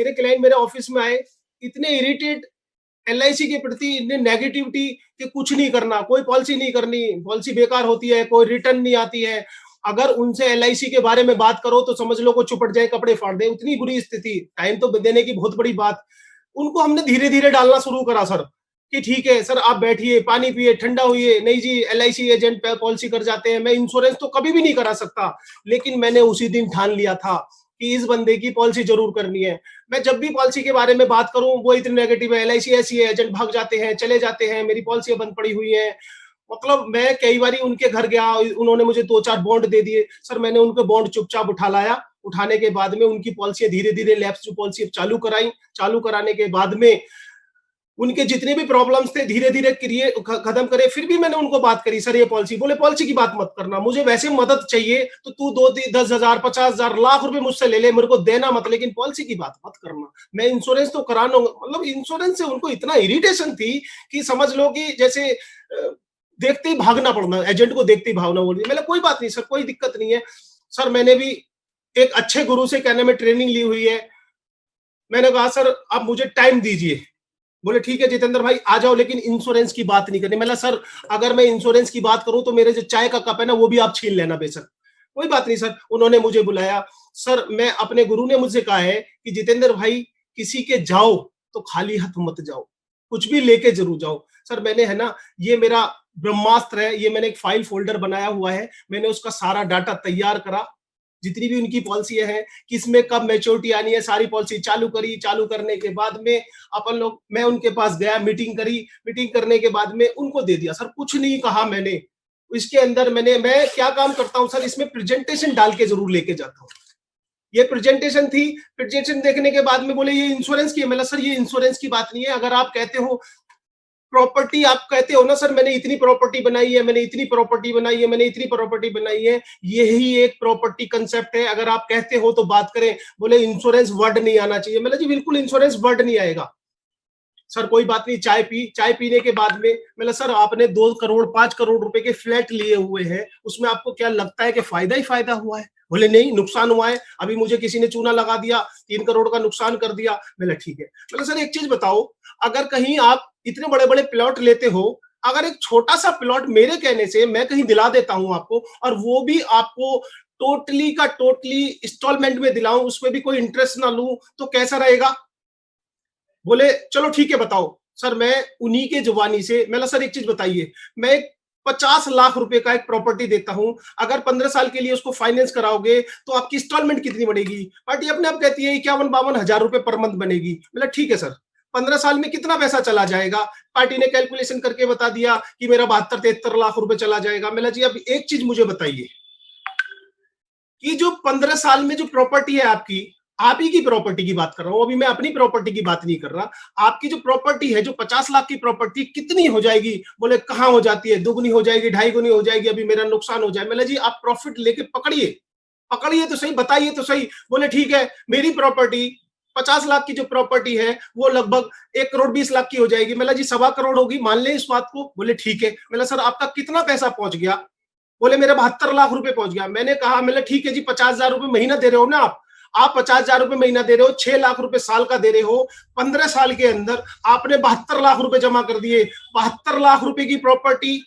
मेरे क्लाइंट मेरे ऑफिस में आए, इतने इरिटेट एलआईसी के प्रति, इतने नेगेटिविटी कि कुछ नहीं करना, कोई पॉलिसी नहीं करनी, पॉलिसी बेकार होती है, कोई रिटर्न नहीं आती है। अगर उनसे एलआईसी के बारे में बात करो तो समझ लो को चुपट जाए, कपड़े फाड़ दे, उतनी बुरी स्थिति। टाइम तो देने की बहुत बड़ी बात। उनको हमने धीरे-धीरे डालना शुरू करा सर, कि ठीक है सर आप बैठिए, पानी पिए, ठंडा होइए, नहीं जी एलआईसी एजेंट पे पॉलिसी कर जाते हैं, मैं इंश्योरेंस तो कभी भी नहीं करा सकता। लेकिन मैंने उसी दिन ठान लिया था कि इस बंदे की पॉलिसी जरूर करनी है। मैं जब भी पॉलिसी के बारे में बात करूं वो इतने नेगेटिव है, एलआईसी ऐसी है, एजेंट भाग जाते हैं, चले जाते हैं, मेरी पॉलिसी बंद पड़ी हुई है। मतलब मैं कई बारी उनके घर गया, उन्होंने मुझे 2-4 बॉन्ड दे दिए। सर मैंने उनके बॉन्ड चुपचाप उठा लाया। उठाने के बाद में उनकी पॉलिसी धीरे-धीरे लैप्स जो पॉलिसी चालू कराई। चालू कराने के बाद में उनके जितने भी प्रॉब्लम्स थे धीरे-धीरे खत्म करे। फिर भी मैंने उनको बात करी, सर ये पॉलिसी, बोले पॉलिसी की बात मत करना, मुझे वैसे मदद चाहिए तो तू 10,000 50,000 लाख रुपए मुझसे ले ले, मेरे को देना मत, लेकिन पॉलिसी की बात मत करना। मैं इंश्योरेंस तो करा लूंगा। मतलब इंश्योरेंस से उनको इतना इरिटेशन थी कि समझ लो कि जैसे देखते ही भागना पड़ना, एजेंट को देखते ही भागना। बोल दिया। मैंने कोई बात नहीं सर, कोई दिक्कत नहीं है सर, मैंने भी एक अच्छे गुरु से कहने में ट्रेनिंग ली हुई है। मैंने कहा सर आप मुझे टाइम दीजिए। बोले ठीक है जितेंद्र भाई आ जाओ, लेकिन इंश्योरेंस की बात नहीं करनी। मैंने सर अगर मैं इंश्योरेंस की बात करूं तो मेरे जो चाय का कप है ना वो भी आप छीन लेना बेशक। कोई बात नहीं सर। उन्होंने मुझे बुलाया। सर मैं अपने गुरु ने मुझसे कहा है कि जितेंद्र भाई किसी के जाओ तो खाली हाथ मत जाओ, कुछ भी लेके जरूर जाओ। सर मैंने है ना, ये मेरा ब्रह्मास्त्र है, ये मैंने एक फाइल फोल्डर बनाया हुआ है, मैंने उसका सारा डाटा तैयार करा, जितनी भी उनकी पॉलिसी है, किसमें कब मैच्योरिटी आनी है, सारी पॉलिसी चालू करी। चालू करने के बाद में अपन लोग, मैं उनके पास गया, मीटिंग करी। मीटिंग करने के बाद में उनको दे दिया। सर कुछ नहीं कहा मैंने इसके अंदर। मैं क्या काम करता हूं सर, इसमें प्रेजेंटेशन डाल के जरूर लेके जाता हूं। ये प्रेजेंटेशन थी। प्रेजेंटेशन देखने के बाद में बोले ये इंश्योरेंस की है। मतलब सर ये इंश्योरेंस की बात नहीं है। अगर आप कहते हो प्रॉपर्टी, आप कहते हो ना सर मैंने इतनी प्रॉपर्टी बनाई है, मैंने इतनी प्रॉपर्टी बनाई है, मैंने इतनी प्रॉपर्टी बनाई है, यही एक प्रॉपर्टी कंसेप्ट है। अगर आप कहते हो तो बात करें। बोले इंश्योरेंस वर्ड नहीं आना चाहिए। मतलब जी बिल्कुल इंश्योरेंस वर्ड नहीं आएगा। सर कोई बात नहीं। चाय पी। चाय पीने के बाद में मतलब सर आपने 2 करोड़ 5 करोड़ रुपए के फ्लैट लिए हुए हैं, उसमें आपको क्या लगता है कि फायदा ही फायदा हुआ है? बोले नहीं नुकसान हुआ है, अभी मुझे किसी ने चूना लगा दिया, 3 करोड़ का नुकसान कर दिया। मैंने ठीक है। मतलब सर एक चीज बताओ, अगर कहीं आप इतने बड़े बड़े प्लॉट लेते हो, अगर एक छोटा सा प्लॉट मेरे कहने से मैं कहीं दिला देता हूं आपको, और वो भी आपको टोटली का टोटली इंस्टॉलमेंट में दिलाऊं, उसमें भी कोई इंटरेस्ट ना लूं, तो कैसा रहेगा? बोले चलो ठीक है बताओ। सर मैं उन्हीं के जुबानी से, मैंने सर एक चीज बताइए, मैं 50 लाख रुपए का एक प्रॉपर्टी देता हूं, अगर 15 साल के लिए उसको फाइनेंस कराओगे तो आपकी इंस्टॉलमेंट कितनी बढ़ेगी? पार्टी अपने आप कहती है 51-52 हजार रुपए पर मंथ बनेगी। मतलब ठीक है सर, 15 साल में कितना पैसा चला जाएगा? पार्टी ने कैलकुलेशन करके बता दिया कि मेरा 72-73 लाख रुपए चला जाएगा। मैंने जी अब एक चीज मुझे बताइए कि जो 15 साल में जो प्रॉपर्टी है आपकी, आप ही की प्रॉपर्टी की बात कर रहा हूं, अभी मैं अपनी प्रॉपर्टी की बात नहीं कर रहा। आपकी जो प्रॉपर्टी है, जो 50 लाख की प्रॉपर्टी, कितनी हो जाएगी? बोले कहां हो जाती है, दुगनी हो जाएगी, ढाई गुनी हो जाएगी, अभी मेरा नुकसान हो जाए। मैंने जी आप प्रॉफिट लेके पकड़िए, पकड़िए तो सही, बताइए तो सही। बोले ठीक है, मेरी प्रॉपर्टी 50 लाख की जो प्रॉपर्टी है वो लगभग 1 करोड़ 20 लाख की हो जाएगी। मतलब जी 1.25 करोड़ होगी, मान ले इस बात को। बोले ठीक है। मतलब सर आपका कितना पैसा पहुंच गया? बोले मेरा 72 लाख रुपए पहुंच गया। मैंने कहा मैंने ठीक है जी, 50,000 रुपए महीना दे रहे हो ना आप 50,000 रुपए महीना दे रहे हो, 6 लाख रुपए साल का दे रहे हो, 15 साल के अंदर आपने 72 लाख रुपए जमा कर दिए। 72 लाख रुपए की प्रॉपर्टी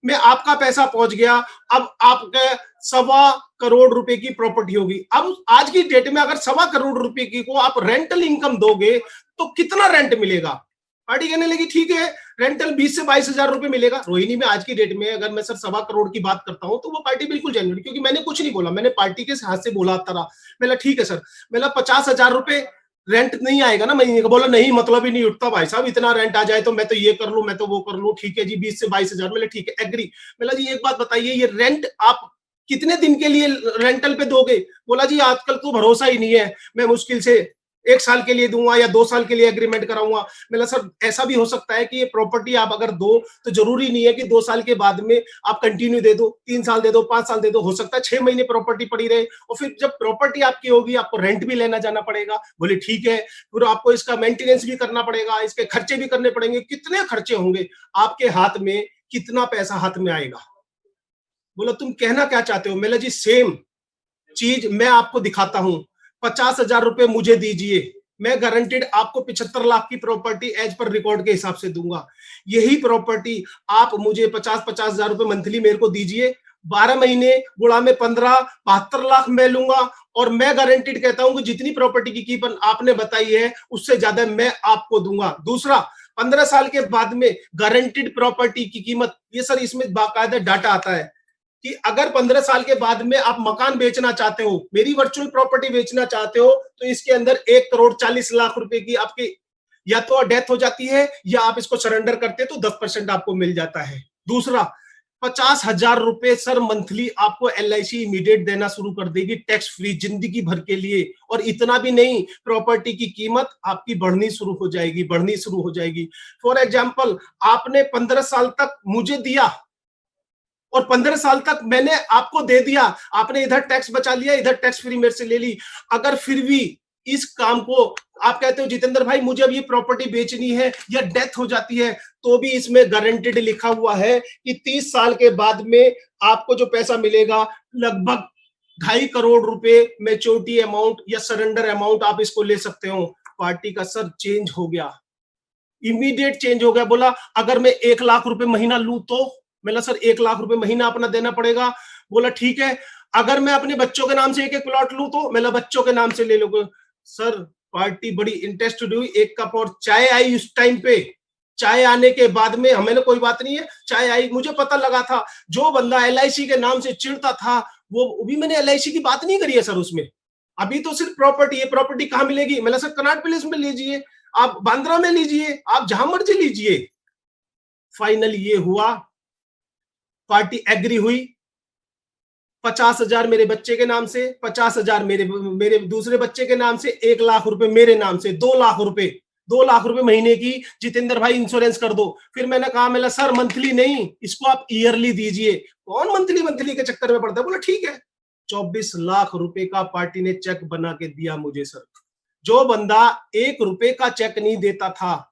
में आपका पैसा पहुंच गया। अब आपके 1.25 करोड़ रुपए की प्रॉपर्टी होगी। अब आज की डेट में अगर 1.25 करोड़ रुपए की को आप रेंटल इनकम दोगे तो कितना रेंट मिलेगा? पार्टी कहने लगी ठीक है, रेंटल 20 से 22 हजार रुपए मिलेगा। रोहिणी में आज की डेट में अगर मैं सर 1.25 करोड़ की बात करता हूं तो वो पार्टी बिल्कुल जेन्युइन, क्योंकि मैंने कुछ नहीं बोला, मैंने पार्टी के हाथ से बोला था। मैंने ठीक है सर, मैंने 50,000 रुपए रेंट नहीं आएगा ना महीने का? बोला नहीं, मतलब ही नहीं उठता भाई साहब, इतना रेंट आ जाए तो मैं तो ये कर लूं, मैं तो वो कर लूं। ठीक है जी, 20 से 22 हजार। मैंने ठीक है एग्री। बोला जी एक बात बताइए, ये रेंट आप कितने दिन के लिए रेंटल पे दोगे? बोला जी आजकल तो भरोसा ही नहीं है, मैं मुश्किल से 1 साल के लिए दूंगा या 2 साल के लिए एग्रीमेंट कराऊंगा। मैंने सर ऐसा भी हो सकता है कि ये प्रॉपर्टी आप अगर दो तो जरूरी नहीं है कि 2 साल के बाद में आप कंटिन्यू दे दो, 3 साल दे दो, 5 साल दे दो, हो सकता है 6 महीने प्रॉपर्टी पड़ी रहे, और फिर जब प्रॉपर्टी आपकी होगी आपको रेंट भी लेना जाना पड़ेगा। बोले ठीक है, फिर आपको इसका मेंटेनेंस भी करना पड़ेगा, इसके खर्चे भी करने पड़ेंगे। कितने खर्चे होंगे आपके हाथ में, कितना पैसा हाथ में आएगा? बोला तुम कहना क्या चाहते हो? मैंने जी सेम चीज मैं आपको दिखाता हूं। 50,000 रुपए मुझे दीजिए, मैं गारंटेड आपको 75 लाख की प्रॉपर्टी एज पर रिकॉर्ड के हिसाब से दूंगा। यही प्रॉपर्टी आप मुझे 50,000 रुपए मंथली मेरे को दीजिए, 12 महीने गुणा में 15, 72 लाख मैं लूंगा। और मैं गारंटेड कहता हूं कि जितनी प्रॉपर्टी की कीमत आपने बताई है उससे ज्यादा मैं आपको दूंगा। दूसरा, 15 साल के बाद में गारंटेड प्रॉपर्टी की कीमत, ये सर इसमें बाकायदा डाटा आता है कि अगर 15 साल के बाद में आप मकान बेचना चाहते हो, मेरी वर्चुअल प्रॉपर्टी बेचना चाहते हो, तो इसके अंदर 1,40,00,000 रुपए की आपकी या तो डेथ हो जाती है या आप इसको सरेंडर करते तो 10% आपको मिल जाता है। दूसरा, 50,000 रुपए सर मंथली आपको LIC इमीडिएट देना शुरू कर देगी, टैक्स फ्री जिंदगी भर के लिए। और इतना भी नहीं, प्रॉपर्टी की कीमत आपकी बढ़नी शुरू हो जाएगी, बढ़नी शुरू हो जाएगी। फॉर एग्जाम्पल, आपने 15 साल तक मुझे दिया और 15 साल तक मैंने आपको दे दिया, आपने इधर टैक्स बचा लिया, इधर टैक्स फ्री मेरे से ले ली। अगर फिर भी इस काम को आप कहते हो जितेंद्र भाई मुझे अब ये प्रॉपर्टी बेचनी है या डेथ हो जाती है, तो भी इसमें गारंटेड लिखा हुआ है कि 30 साल के बाद में आपको जो पैसा मिलेगा लगभग 2.5 करोड़ रुपए मैच्योरिटी अमाउंट या सरेंडर अमाउंट आप इसको ले सकते हो। पार्टी का सर चेंज हो गया, इमीडिएट चेंज हो गया। बोला अगर मैं 1 लाख रुपए महीना लूं तो, मैंने सर 1 लाख रुपए महीना अपना देना पड़ेगा। बोला ठीक है, अगर मैं अपने बच्चों के नाम से एक एक प्लॉट लूं तो, मैंने बच्चों के नाम से ले लूंगा। सर पार्टी बड़ी इंटरेस्टेड हुई, 1 कप और चाय आई उस टाइम पे। चाय आने के बाद में हमें कोई बात नहीं है, चाय आई, मुझे पता लगा था जो बंदा LIC के नाम से चिढ़ता था वो भी, मैंने LIC की बात नहीं करी है सर उसमें। अभी तो सिर्फ प्रॉपर्टी है, प्रॉपर्टी कहां मिलेगी, मैंने सर कनॉट प्लेस में लीजिए, आप बांद्रा में लीजिए, आप जहां मर्जी लीजिए। फाइनल ये हुआ, पार्टी एग्री हुई, 50,000 मेरे बच्चे के नाम से, 50,000 मेरे दूसरे बच्चे के नाम से, 1 लाख रुपए मेरे नाम से, 2 लाख रुपए, 2 लाख रुपए महीने की जितेंद्र भाई इंश्योरेंस कर दो। फिर मैंने कहा, मैंने सर मंथली नहीं, इसको आप ईयरली दीजिए। कौन मंथली मंथली के चक्कर में पड़ता है। बोला ठीक है, 24 लाख रुपए का पार्टी ने चेक बना के दिया मुझे सर। जो बंदा 1 रुपए का चेक नहीं देता था,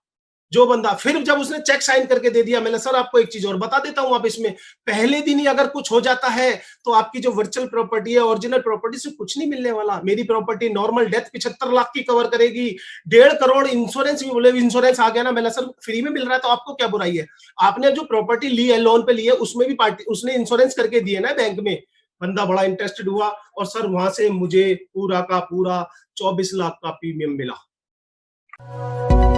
जो बंदा, फिर जब उसने चेक साइन करके दे दिया, मैंने सर आपको एक चीज और बता देता हूं, आप इसमें पहले दिन ही अगर कुछ हो जाता है तो आपकी जो वर्चुअल प्रॉपर्टी है, ओरिजिनल प्रॉपर्टी से कुछ नहीं मिलने वाला। मेरी प्रॉपर्टी नॉर्मल डेथ 75 लाख की कवर करेगी, 1.5 करोड़ इंश्योरेंस भी, बोले इंश्योरेंस आ गया ना, मैंने सर फ्री में मिल रहा है तो आपको क्या बुराई है। आपने जो प्रॉपर्टी ली है, लोन पे ली है, उसमें भी पार्टी उसने इंश्योरेंस करके दिए ना बैंक में। बंदा बड़ा इंटरेस्टेड हुआ और सर वहां से मुझे पूरा का पूरा 24 लाख का प्रीमियम मिला।